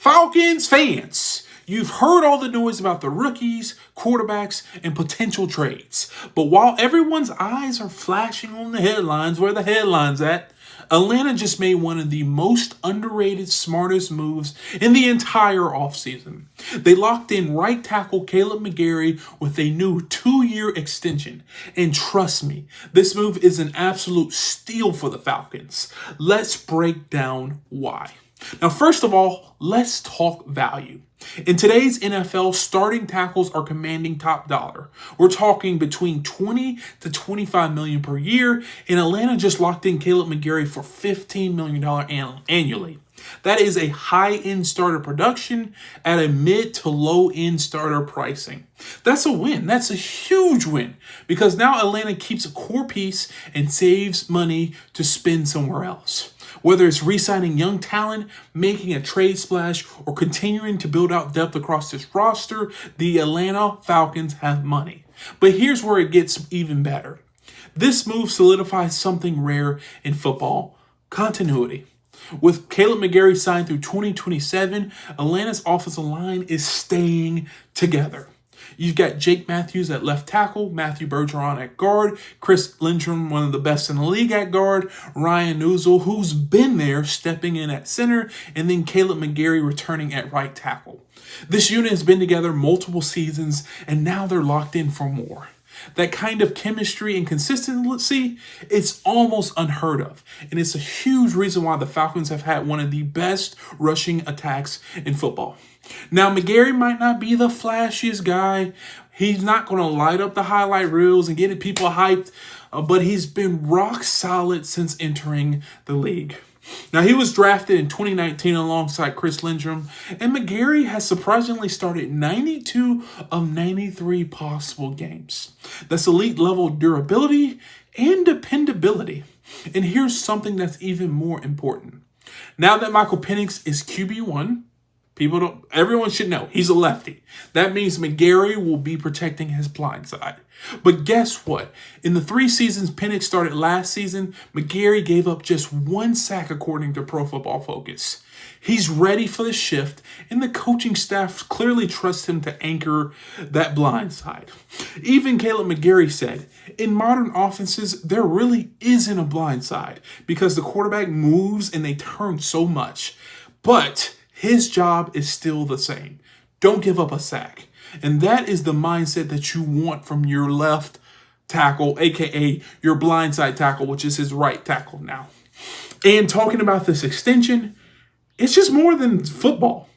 Falcons fans, you've heard all the noise about the rookies, quarterbacks, and potential trades. But while everyone's eyes are flashing on the headlines, where the headlines at, Atlanta just made one of the most underrated, smartest moves in the entire offseason. They locked in right tackle Kaleb McGary with a new 2-year extension. And trust me, this move is an absolute steal for the Falcons. Let's break down why. Now, first of all, let's talk value. In today's NFL, starting tackles are commanding top dollar. We're talking between $20 to $25 million per year, and Atlanta just locked in Kaleb McGary for $15 million annually. That is a high-end starter production at a mid to low-end starter pricing. That's a win. That's a huge win because now Atlanta keeps a core piece and saves money to spend somewhere else. Whether it's re-signing young talent, making a trade splash, or continuing to build out depth across this roster, the Atlanta Falcons have money. But here's where it gets even better. This move solidifies something rare in football: continuity. With Kaleb McGary signed through 2027, Atlanta's offensive line is staying together. You've got Jake Matthews at left tackle, Matthew Bergeron at guard, Chris Lindstrom, one of the best in the league at guard, Ryan Nuzul, who's been there, stepping in at center, and then Kaleb McGary returning at right tackle. This unit has been together multiple seasons, and now they're locked in for more. That kind of chemistry and consistency, it's almost unheard of. And it's a huge reason why the Falcons have had one of the best rushing attacks in football. Now, McGary might not be the flashiest guy. He's not going to light up the highlight reels and get people hyped, but he's been rock solid since entering the league. Now, he was drafted in 2019 alongside Chris Lindstrom, and McGary has surprisingly started 92 of 93 possible games. That's elite level durability and dependability. And here's something that's even more important. Now that Michael Penix is QB1, everyone should know he's a lefty. That means McGary will be protecting his blind side. But guess what? In the 3 seasons Penix started last season, McGary gave up just 1 sack according to Pro Football Focus. He's ready for the shift, and the coaching staff clearly trusts him to anchor that blind side. Even Kaleb McGary said, in modern offenses, there really isn't a blind side because the quarterback moves and they turn so much. But his job is still the same. Don't give up a sack. And that is the mindset that you want from your left tackle, aka your blindside tackle, which is his right tackle now. And talking about this extension, it's just more than football.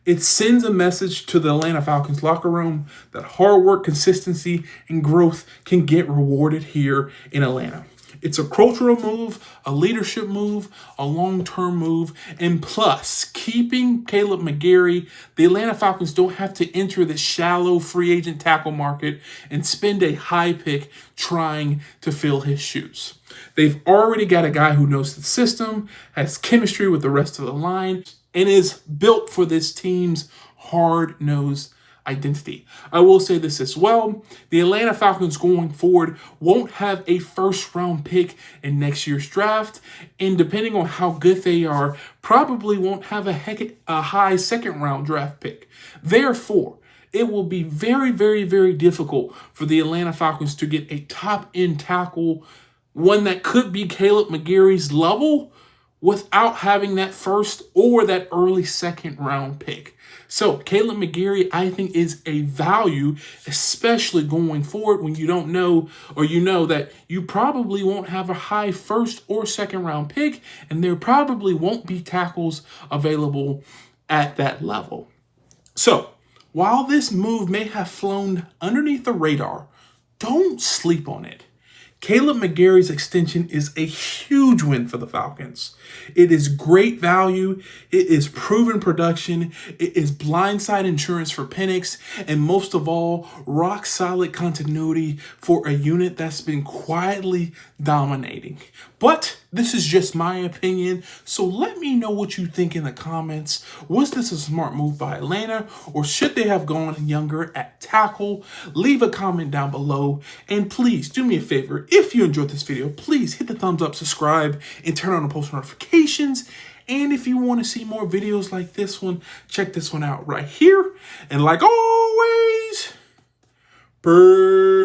It sends a message to the Atlanta Falcons locker room that hard work, consistency, and growth can get rewarded here in Atlanta. It's a cultural move, a leadership move, a long-term move, and plus, keeping Kaleb McGary, the Atlanta Falcons don't have to enter the shallow free agent tackle market and spend a high pick trying to fill his shoes. They've already got a guy who knows the system, has chemistry with the rest of the line, and is built for this team's hard-nosed identity. I will say this as well. The Atlanta Falcons going forward won't have a first-round pick in next year's draft, and depending on how good they are, probably won't have a high second-round draft pick. Therefore, it will be very, very, very difficult for the Atlanta Falcons to get a top-end tackle, one that could be Kaleb McGary's level, without having that first or that early second-round pick. So Kaleb McGary, I think, is a value, especially going forward when you don't know, or you know that you probably won't have a high first or second round pick, and there probably won't be tackles available at that level. So while this move may have flown underneath the radar, don't sleep on it. Kaleb McGary's extension is a huge win for the Falcons. It is great value, it is proven production, it is blindside insurance for Penix, and most of all, rock solid continuity for a unit that's been quietly dominating. But this is just my opinion, so let me know what you think in the comments. Was this a smart move by Atlanta, or should they have gone younger at tackle? Leave a comment down below, and please do me a favor. If you enjoyed this video, please hit the thumbs up, subscribe, and turn on the post notifications. And if you want to see more videos like this one, check this one out right here. And like always, peace.